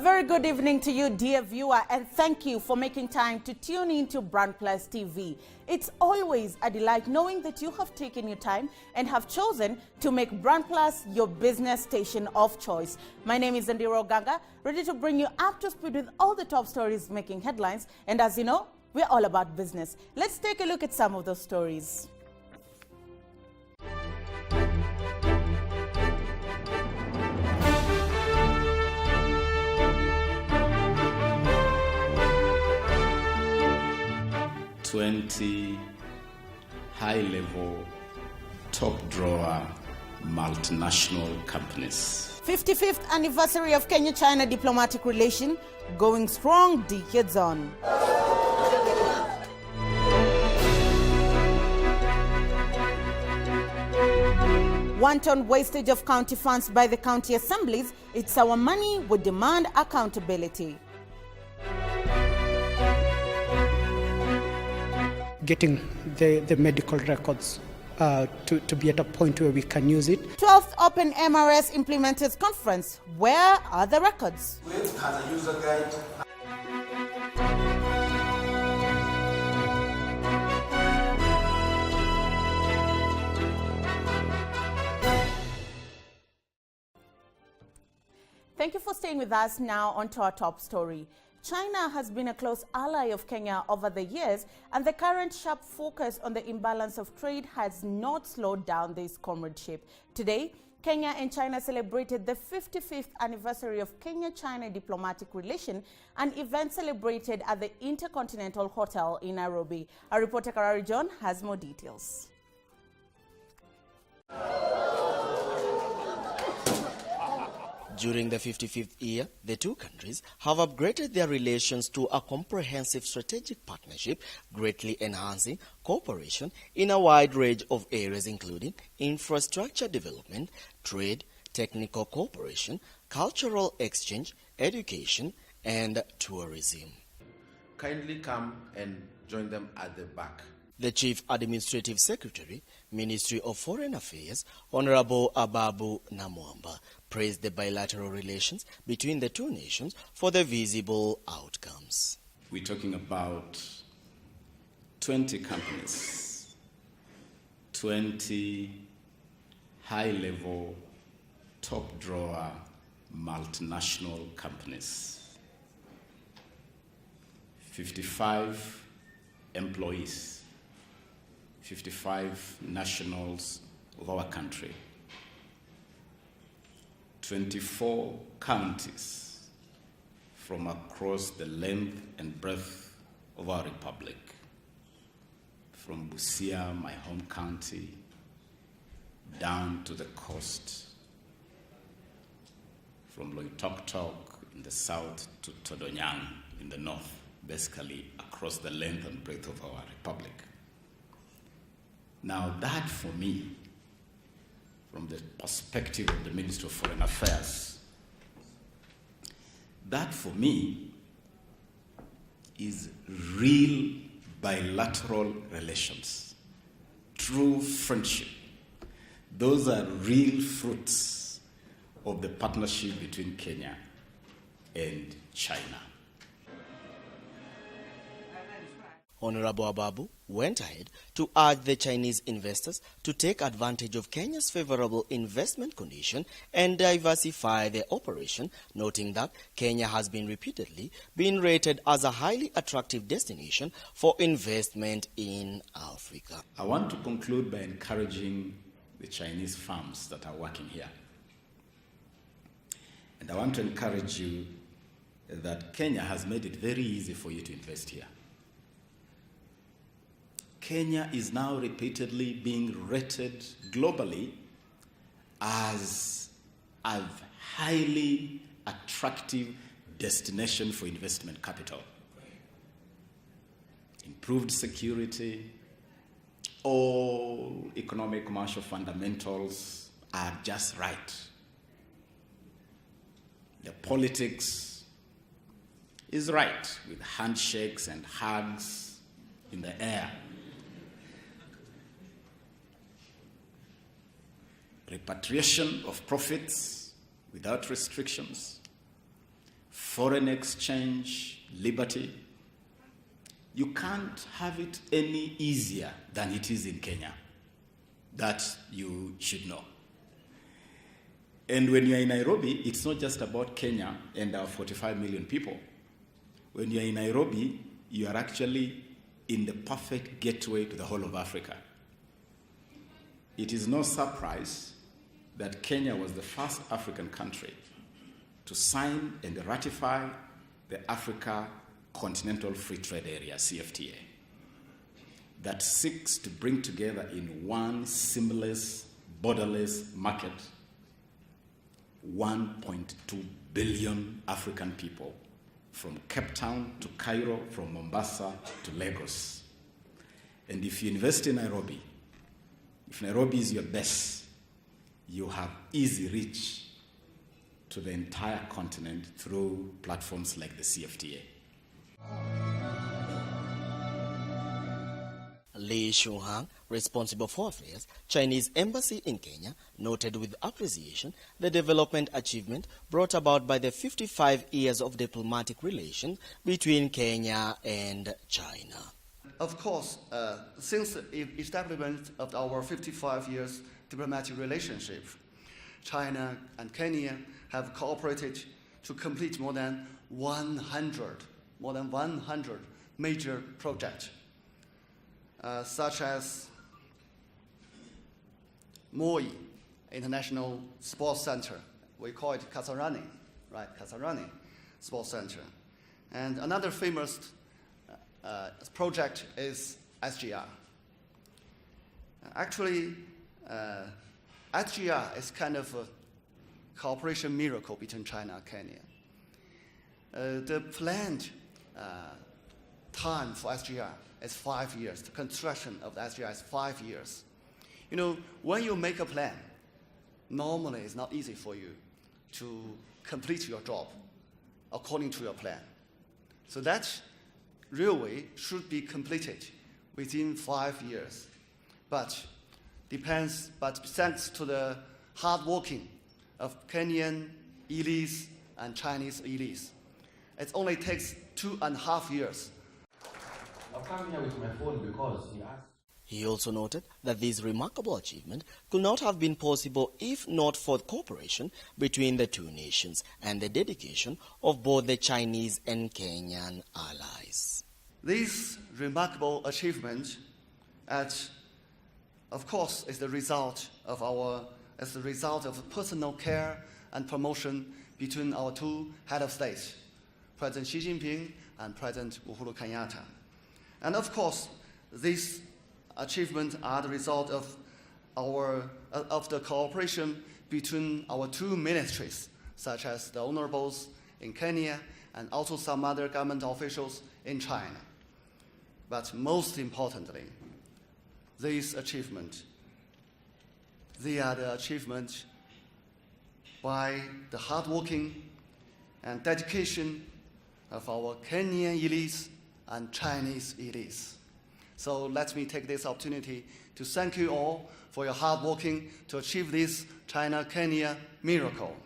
very good evening to you, dear viewer, and thank you for making time to tune in to Brand Plus TV. It's always a delight knowing that you have taken your time and have chosen to make Brand Plus your business station of choice. My name is Ndiro Ganga, ready to bring you up to speed with all the top stories making headlines. And as you know, we're all about business. Let's take a look at some of those stories. High-level, top-drawer multinational companies. 55th anniversary of Kenya-China diplomatic relation, going strong decades on. Wanton wastage of county funds by the county assemblies. It's our money, we demand accountability. Getting the medical records to be at a point where we can use it. 12th Open MRS Implementers Conference. Where are the records? It has a user guide. Thank you for staying with us. Now on to our top story. China has been a close ally of Kenya over the years, and the current sharp focus on the imbalance of trade has not slowed down this comradeship. Today, Kenya and China celebrated the 55th anniversary of Kenya-China diplomatic relation, an event celebrated at the Intercontinental Hotel in Nairobi. Our reporter Karari John has more details. During the 55th year, the two countries have upgraded their relations to a comprehensive strategic partnership, greatly enhancing cooperation in a wide range of areas including infrastructure development, trade, technical cooperation, cultural exchange, education, and tourism. Kindly come and join them at the back. The Chief Administrative Secretary, Ministry of Foreign Affairs, Honorable Ababu Namwamba, praised the bilateral relations between the two nations for the visible outcomes. We're talking about 20 companies, 20 high-level, top-drawer multinational companies, 55 employees, 55 nationals of our country, 24 counties from across the length and breadth of our republic, from Busia, my home county, down to the coast, from Loitoktok in the south to Todonyang in the north, basically across the length and breadth of our republic. Now that, for me, from the perspective of the Ministry of Foreign Affairs, that for me is real bilateral relations, true friendship. Those are real fruits of the partnership between Kenya and China. Honorable Ababu went ahead to urge the Chinese investors to take advantage of Kenya's favorable investment condition and diversify their operation, noting that Kenya has been repeatedly rated as a highly attractive destination for investment in Africa. I want to conclude by encouraging the Chinese firms that are working here. And I want to encourage you that Kenya has made it very easy for you to invest here. Kenya is now repeatedly being rated globally as a highly attractive destination for investment capital. Improved security, all economic commercial fundamentals are just right. The politics is right, with handshakes and hugs in the air. Repatriation of profits without restrictions. foreign exchange, liberty. You can't have it any easier than it is in Kenya. That you should know. And when you're in Nairobi, it's not just about Kenya and our 45 million people. When you're in Nairobi, you are actually in the perfect gateway to the whole of Africa. It is no surprise that Kenya was the first African country to sign and ratify the Africa Continental Free Trade Area, CFTA, that seeks to bring together in one seamless, borderless market 1.2 billion African people, from Cape Town to Cairo, from Mombasa to Lagos. And if you invest in Nairobi, if Nairobi is your base, you have easy reach to the entire continent through platforms like the CFTA. Li Shuhang, responsible for affairs, Chinese embassy in Kenya, noted with appreciation the development achievement brought about by the 55 years of diplomatic relations between Kenya and China. Of course, since the establishment of our 55 years diplomatic relationship, China and Kenya have cooperated to complete more than 100 major projects, such as Moi International Sports Center. We call it Kasarani, right? Kasarani Sports Center. And another famous project is SGR. Actually, SGR is kind of a cooperation miracle between China and Kenya. The planned time for SGR is 5 years. The construction of the SGR is 5 years. You know, when you make a plan, normally it's not easy for you to complete your job according to your plan. So that railway should be completed within 5 years. But thanks to the hard working of Kenyan elites and Chinese elites, it only takes 2.5 years. I've come here with my phone because he asked. He also noted that this remarkable achievement could not have been possible if not for cooperation between the two nations and the dedication of both the Chinese and Kenyan allies. This remarkable achievement, of course, is the result of personal care and promotion between our two head of state, President Xi Jinping and President Uhuru Kenyatta. And of course, these achievements are the result of the cooperation between our two ministries, such as the honorables in Kenya and also some other government officials in China. But most importantly, these achievements, they are the achievements by the hard working and dedication of our Kenyan elites and Chinese elites. So let me take this opportunity to thank you all for your hard working to achieve this China-Kenya miracle.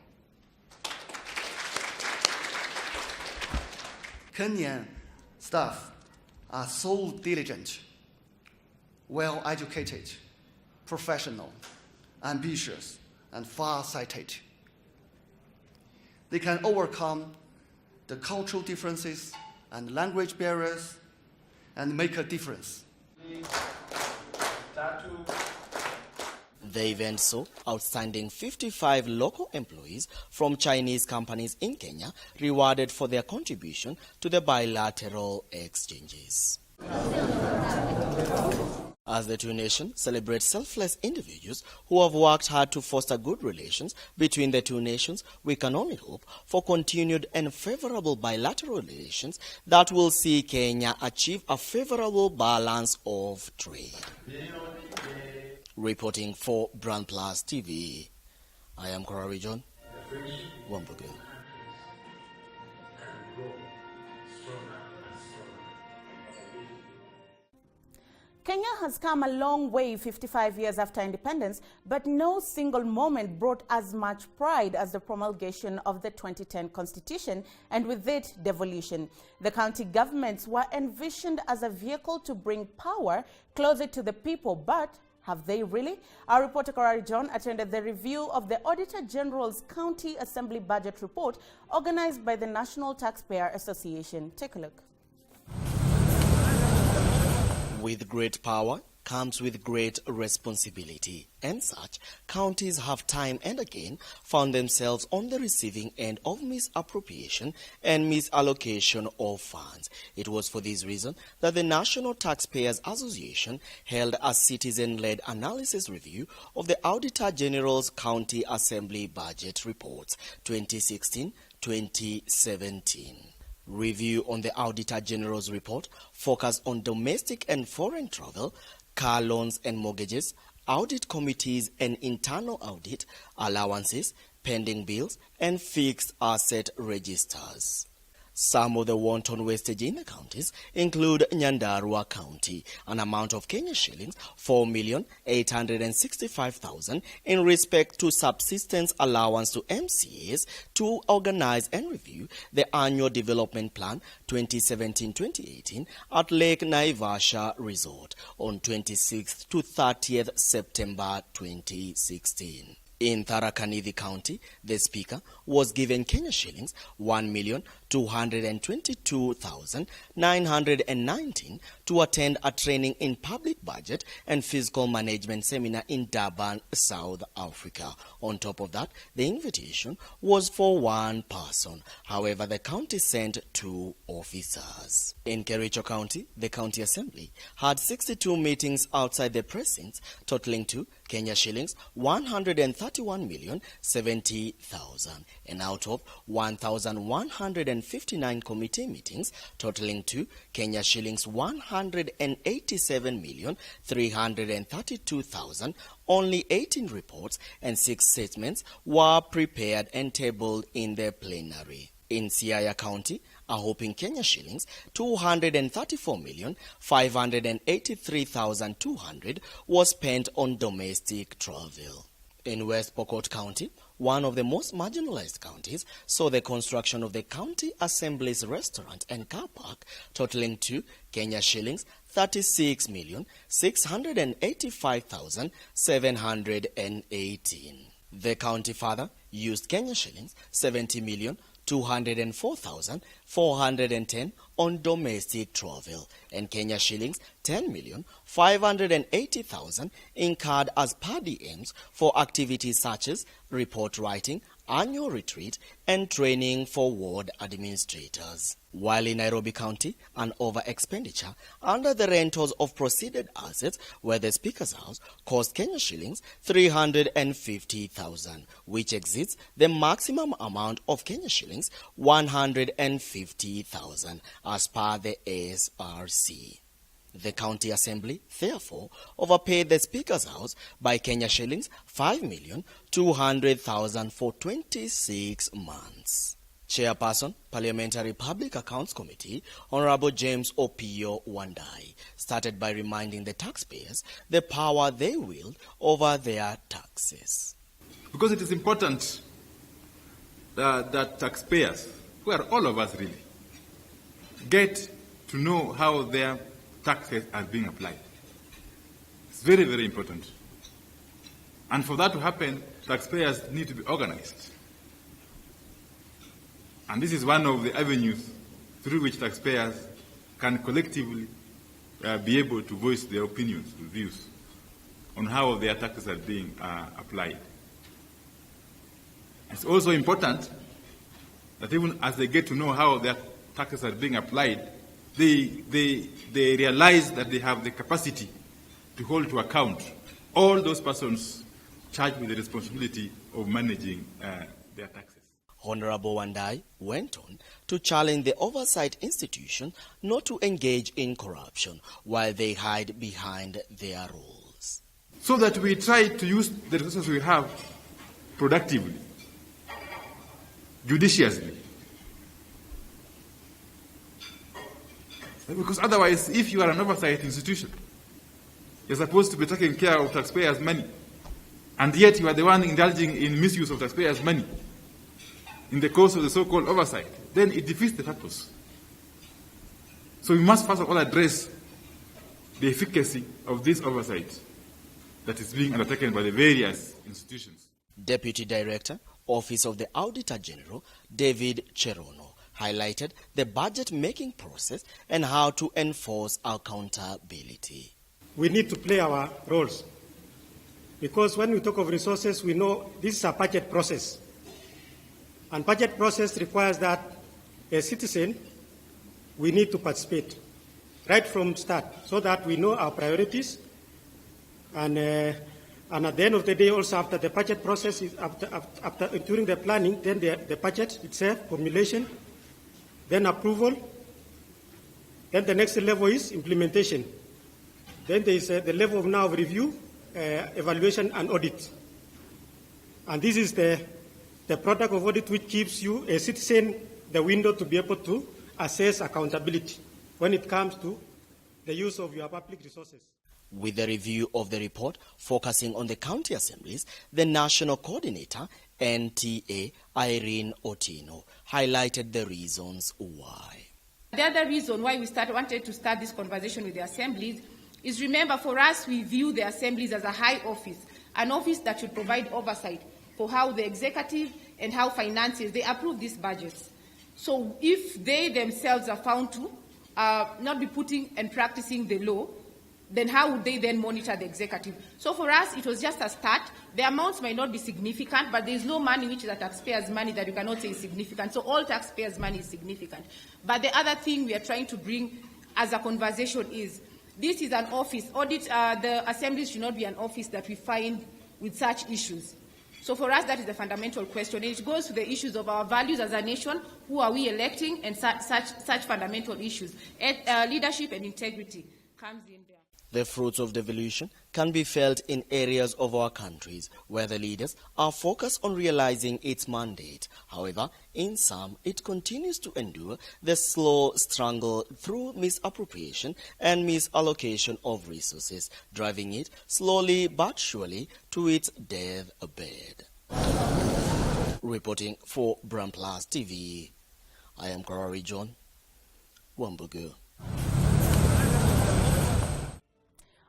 Kenyan staff are so diligent, well-educated, professional, ambitious, and far-sighted. They can overcome the cultural differences and language barriers and make a difference. The event saw outstanding 55 local employees from Chinese companies in Kenya rewarded for their contribution to the bilateral exchanges. As the two nations celebrate selfless individuals who have worked hard to foster good relations between the two nations, we can only hope for continued and favorable bilateral relations that will see Kenya achieve a favorable balance of trade. Reporting for Brand Plus TV, I am Korari John Wambugu. Kenya has come a long way 55 years after independence, but no single moment brought as much pride as the promulgation of the 2010 Constitution and with it devolution. The county governments were envisioned as a vehicle to bring power closer to the people, but have they really? Our reporter Korari John attended the review of the Auditor General's County Assembly Budget Report organized by the National Taxpayer Association. Take a look. With great power comes with great responsibility, and such counties have time and again found themselves on the receiving end of misappropriation and misallocation of funds. It was for this reason that the National Taxpayers Association held a citizen-led analysis review of the Auditor General's County Assembly Budget Reports 2016-2017. Review on the Auditor General's report focused on domestic and foreign travel, car loans and mortgages, audit committees and internal audit, allowances, pending bills, and fixed asset registers. Some of the wanton wastage in the counties include Nyandarua County, an amount of Kenya shillings 4,865,000 in respect to subsistence allowance to MCAs to organize and review the annual development plan 2017-2018 at Lake Naivasha Resort on 26th to 30th September 2016. In Tharaka Nithi County, the Speaker was given Kenya shillings 1,222,919 to attend a training in public budget and fiscal management seminar in Durban, South Africa. On top of that, the invitation was for one person. However, the county sent 2 officers. In Kericho County, the County Assembly had 62 meetings outside the precincts, totaling to Kenya shillings 131,070,000, and out of 1,159 committee meetings, totaling to Kenya shillings 187,332,000, only 18 reports and 6 statements were prepared and tabled in the plenary. In Siaya County, a whopping Kenya shillings 234,583,200 was spent on domestic travel. In West Pokot County, one of the most marginalized counties, saw the construction of the County Assembly's restaurant and car park, totaling to Kenya shillings 36,685,718. The county further used Kenya shillings 70,204,410 on domestic travel, and Kenya shillings 10,580,000 incurred as per diems for activities such as report writing, annual retreat, and training for ward administrators. While in Nairobi County, an over-expenditure under the rentals of proceeded assets where the Speaker's House cost Kenya shillings 350,000, which exceeds the maximum amount of Kenya shillings 150,000 as per the SRC. The County Assembly, therefore, overpaid the Speaker's House by Kenya shillings 5,200,000 for 26 months. Chairperson, Parliamentary Public Accounts Committee, Honorable James Opio Wandai, started by reminding the taxpayers the power they wield over their taxes. Because it is important that taxpayers, who are all of us really, get to know how their taxes are being applied. It's very, very important. And for that to happen, taxpayers need to be organized. And this is one of the avenues through which taxpayers can collectively be able to voice their opinions, views on how their taxes are being applied. It's also important that even as they get to know how their taxes are being applied, they realize that they have the capacity to hold to account all those persons charged with the responsibility of managing their taxes. Honorable Wandai went on to challenge the oversight institution not to engage in corruption while they hide behind their roles. So that we try to use the resources we have productively, judiciously. Because otherwise, if you are an oversight institution, You're supposed to be taking care of taxpayers' money. And yet you are the one indulging in misuse of taxpayers' money in the course of the so-called oversight. Then it defeats the purpose. So we must first of all address the efficacy of this oversight that is being undertaken by the various institutions. Deputy Director, Office of the Auditor General, David Cherono, highlighted the budget-making process and how to enforce accountability. We need to play our roles, because when we talk of resources, we know this is a budget process. And budget process requires that as citizen, we need to participate right from start so that we know our priorities. And at the end of the day, also after the budget process, is during the planning, then the budget itself, formulation, then approval. Then the next level is implementation. Then there is the level of now review, evaluation, and audit. And this is the product of audit which gives you, a citizen, the window to be able to assess accountability when it comes to the use of your public resources. With the review of the report focusing on the county assemblies, the National Coordinator, NTA, Irene Otino, highlighted the reasons why. The other reason why we wanted to start this conversation with the assemblies is, remember, for us, we view the assemblies as a high office, an office that should provide oversight for how the executive and how finances, they approve these budgets. So if they themselves are found to not be putting and practicing the law, then how would they then monitor the executive? So for us, it was just a start. The amounts might not be significant, but there is no money which is a taxpayer's money that you cannot say is significant. So all taxpayers' money is significant. But the other thing we are trying to bring as a conversation is, this is an office. The assemblies should not be an office that we find with such issues. So for us, that is the fundamental question. And it goes to the issues of our values as a nation, who are we electing, and such fundamental issues. Leadership and integrity comes in there. The fruits of devolution can be felt in areas of our countries where the leaders are focused on realizing its mandate. However, in some, it continues to endure the slow struggle through misappropriation and misallocation of resources, driving it slowly but surely to its deathbed. Reporting for Brand Plus TV, I am Karari John Wambugu.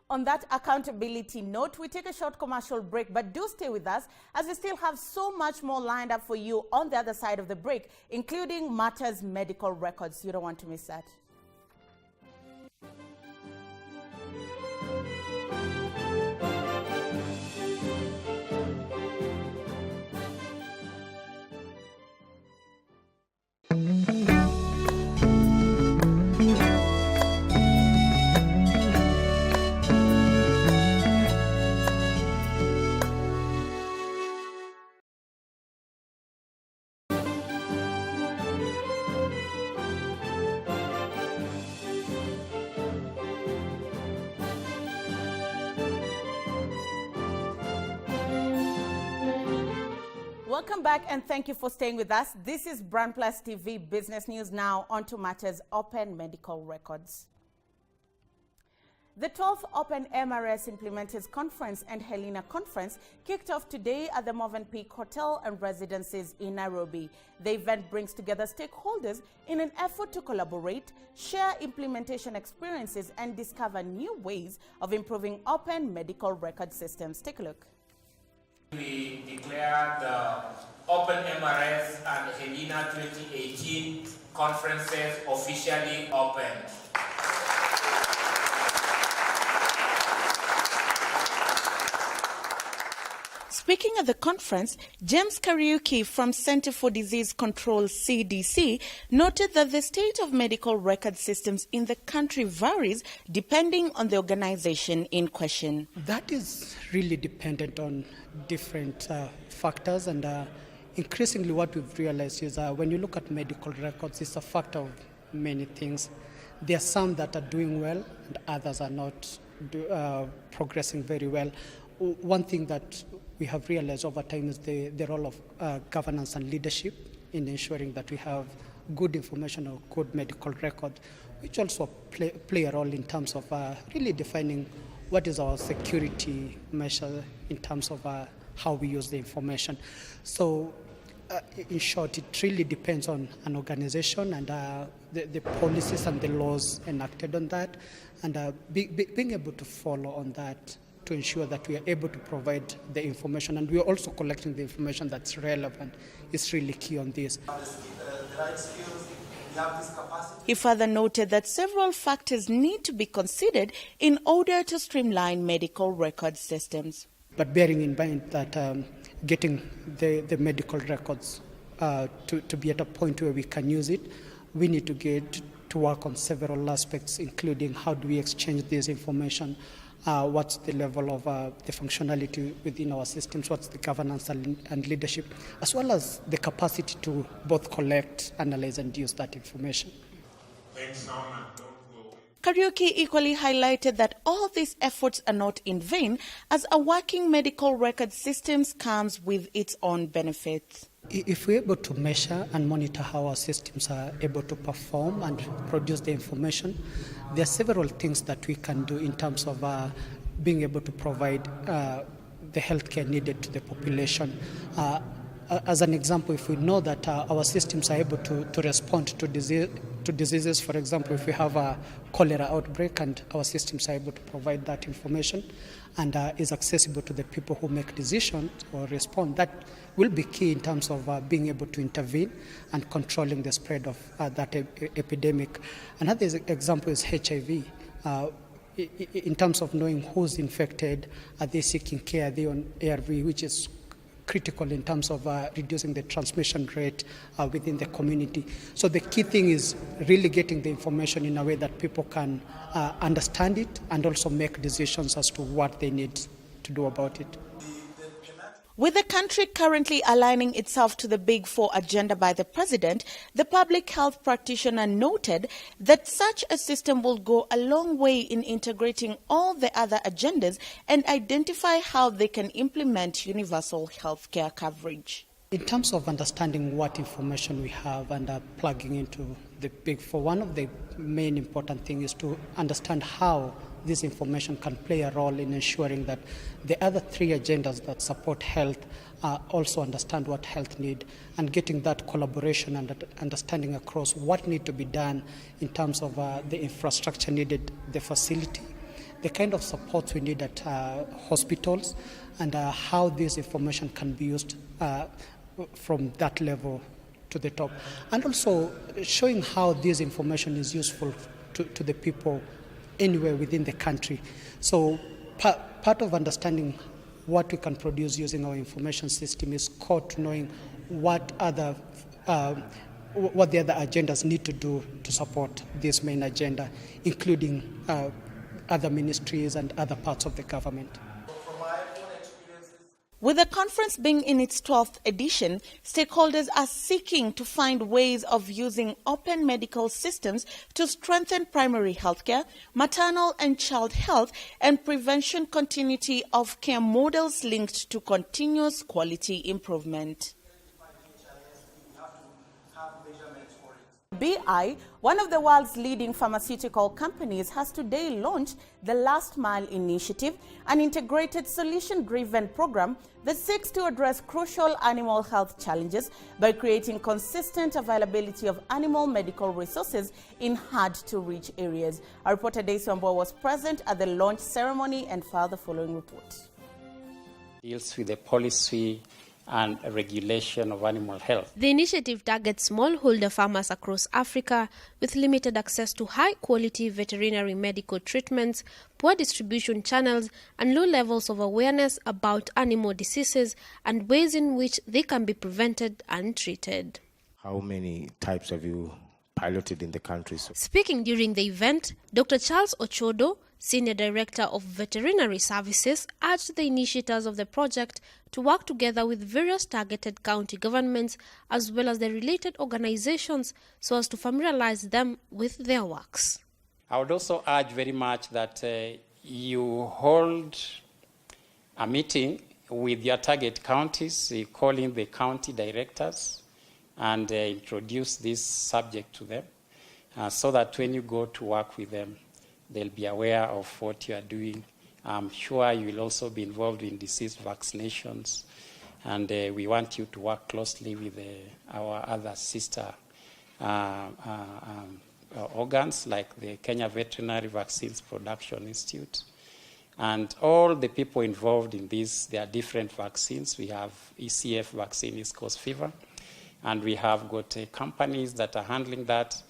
On that accountability note, we take a short commercial break, but do stay with us as we still have so much more lined up for you on the other side of the break, including matters medical records. You don't want to miss that. Welcome back and thank you for staying with us. This is Brand Plus TV Business News. Now on to matters open medical records. The 12th Open MRS Implementers Conference and Helena Conference kicked off today at the Movenpick Hotel and Residences in Nairobi. The event brings together stakeholders in an effort to collaborate, share implementation experiences, and discover new ways of improving open medical record systems. Take a look. We declare the Open MRS and Helena 2018 conferences officially open. Speaking at the conference, James Kariuki from Center for Disease Control CDC noted that the state of medical record systems in the country varies depending on the organization in question. That is really dependent on different factors, and increasingly what we've realized is when you look at medical records, it's a factor of many things. There are some that are doing well and others are not progressing very well. One thing that we have realized over time is the role of governance and leadership in ensuring that we have good information or good medical record, which also play a role in terms of really defining what is our security measure in terms of how we use the information. So in short, it really depends on an organization and the policies and the laws enacted on that, and being able to follow on that to ensure that we are able to provide the information, and we are also collecting the information that's relevant is really key on this. He further noted that several factors need to be considered in order to streamline medical record systems. But bearing in mind that getting the medical records to be at a point where we can use it, we need to get to work on several aspects, including how do we exchange this information, what's the level of the functionality within our systems, what's the governance and leadership, as well as the capacity to both collect, analyze, and use that information. Thanks, Norman. Kariuki equally highlighted that all these efforts are not in vain, as a working medical record system comes with its own benefits. If we're able to measure and monitor how our systems are able to perform and produce the information, there are several things that we can do in terms of being able to provide the healthcare needed to the population. As an example, if we know that our systems are able to respond to diseases, for example, if we have a cholera outbreak and our systems are able to provide that information and is accessible to the people who make decisions or respond, that will be key in terms of being able to intervene and controlling the spread of that epidemic. Another example is HIV. In terms of knowing who's infected, are they seeking care, are they on ARV, which is critical in terms of reducing the transmission rate within the community. So the key thing is really getting the information in a way that people can understand it and also make decisions as to what they need to do about it. With the country currently aligning itself to the Big Four agenda by the president, the public health practitioner noted that such a system will go a long way in integrating all the other agendas and identify how they can implement universal healthcare coverage. In terms of understanding what information we have and plugging into the Big Four, one of the main important things is to understand how this information can play a role in ensuring that the other three agendas that support health also understand what health need, and getting that collaboration and understanding across what need to be done in terms of the infrastructure needed, the facility, the kind of support we need at hospitals, and how this information can be used from that level to the top, and also showing how this information is useful to the people anywhere within the country. So part of understanding what we can produce using our information system is core to knowing what the other agendas need to do to support this main agenda, including other ministries and other parts of the government. With the conference being in its 12th edition, stakeholders are seeking to find ways of using open medical systems to strengthen primary healthcare, maternal and child health, and prevention continuity of care models linked to continuous quality improvement. BI, one of the world's leading pharmaceutical companies, has today launched the Last Mile Initiative, an integrated solution-driven program that seeks to address crucial animal health challenges by creating consistent availability of animal medical resources in hard-to-reach areas. Our reporter Daisombo was present at the launch ceremony and filed the following report. Deals with the policy and regulation of animal health. The initiative targets smallholder farmers across Africa with limited access to high-quality veterinary medical treatments, poor distribution channels, and low levels of awareness about animal diseases and ways in which they can be prevented and treated. How many types have you piloted in the country? Speaking during the event, Dr. Charles Ochodo, Senior Director of Veterinary Services, urged the initiators of the project to work together with various targeted county governments as well as the related organizations so as to familiarize them with their works. I would also urge very much that you hold a meeting with your target counties, call in the county directors and introduce this subject to them so that when you go to work with them, they'll be aware of what you are doing I'm sure you will also be involved in disease vaccinations, and we want you to work closely with our other sister organs like the Kenya Veterinary Vaccines Production Institute. And all the people involved in this, there are different vaccines. We have ECF vaccine, East Coast fever, and we have got companies that are handling that.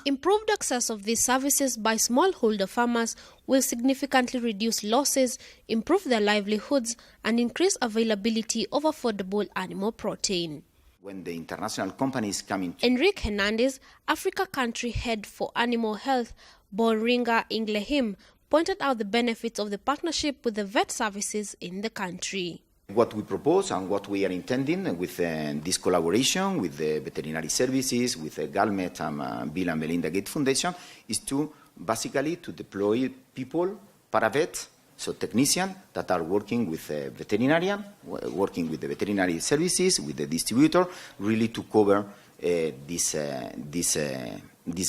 Improved access of these services by smallholder farmers will significantly reduce losses, improve their livelihoods, and increase availability of affordable animal protein. When the international companies come in. Enrique Hernandez, Africa country head for animal health, Boringa Inglehim, pointed out the benefits of the partnership with the vet services in the country. What we propose and what we are intending with this collaboration with the veterinary services, with the Galmet and Bill and Melinda Gates Foundation, is to basically to deploy people, paravet, so technicians that are working with a veterinarian, working with the veterinary services, with the distributor, really to cover this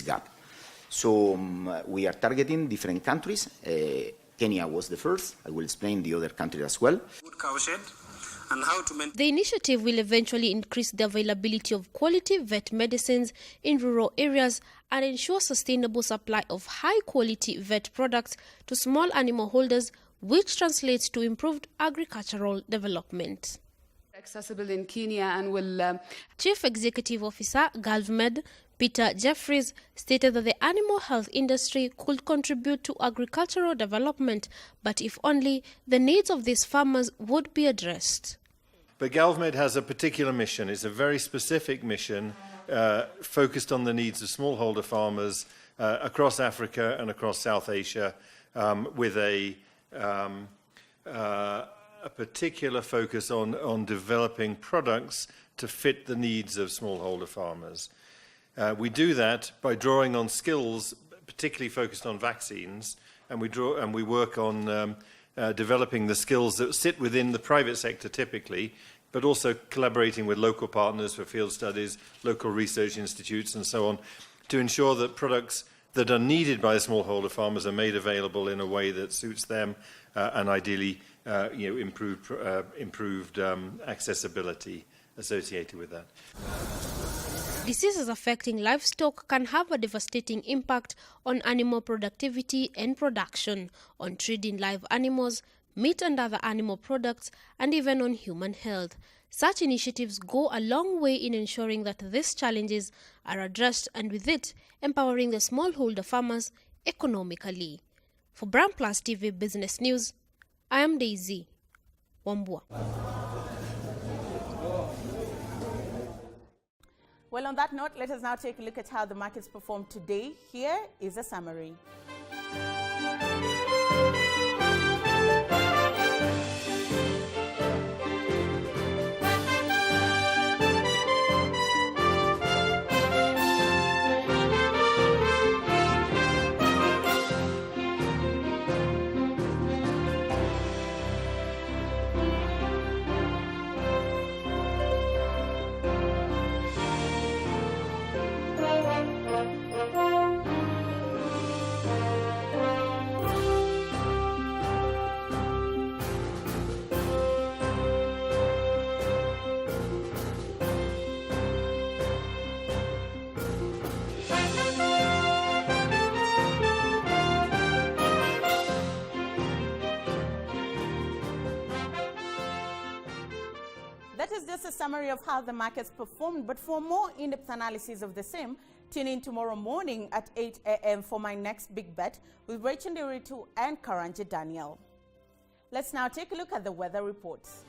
gap. So we are targeting different countries. Kenya was the first. I will explain the other countries as well. The initiative will eventually increase the availability of quality vet medicines in rural areas and ensure sustainable supply of high-quality vet products to small animal holders, which translates to improved agricultural development. Accessible in Kenya and will... Chief Executive Officer, GalvMed, Peter Jeffries, stated that the animal health industry could contribute to agricultural development, but if only the needs of these farmers would be addressed. But GalvMed has a particular mission. It's a very specific mission focused on the needs of smallholder farmers across Africa and across South Asia, with a particular focus on developing products to fit the needs of smallholder farmers. We do that by drawing on skills, particularly focused on vaccines, and we work on developing the skills that sit within the private sector typically, but also collaborating with local partners for field studies, local research institutes and so on, to ensure that products that are needed by smallholder farmers are made available in a way that suits them and ideally improved accessibility associated with that. Diseases affecting livestock can have a devastating impact on animal productivity and production, on trade in live animals, meat and other animal products, and even on human health. Such initiatives go a long way in ensuring that these challenges are addressed and with it, empowering the smallholder farmers economically. For Brand Plus TV Business News, I am Daisy Wambua. Well, on that note, let us now take a look at how the markets performed today. Here is a summary. That is just a summary of how the markets performed, but for more in-depth analysis of the same, tune in tomorrow morning at 8 a.m. for my next big bet with Rachel Ndiritu and Karanje Daniel. Let's now take a look at the weather reports.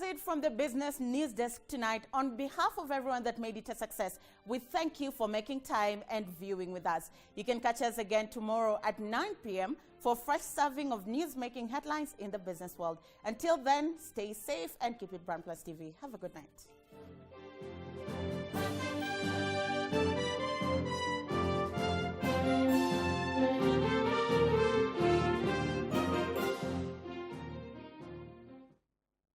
was it from the Business News Desk tonight. On behalf of everyone that made it a success, we thank you for making time and viewing with us. You can catch us again tomorrow at 9 p.m. for a fresh serving of news-making headlines in the business world. Until then, stay safe and keep it Brand Plus TV. Have a good night.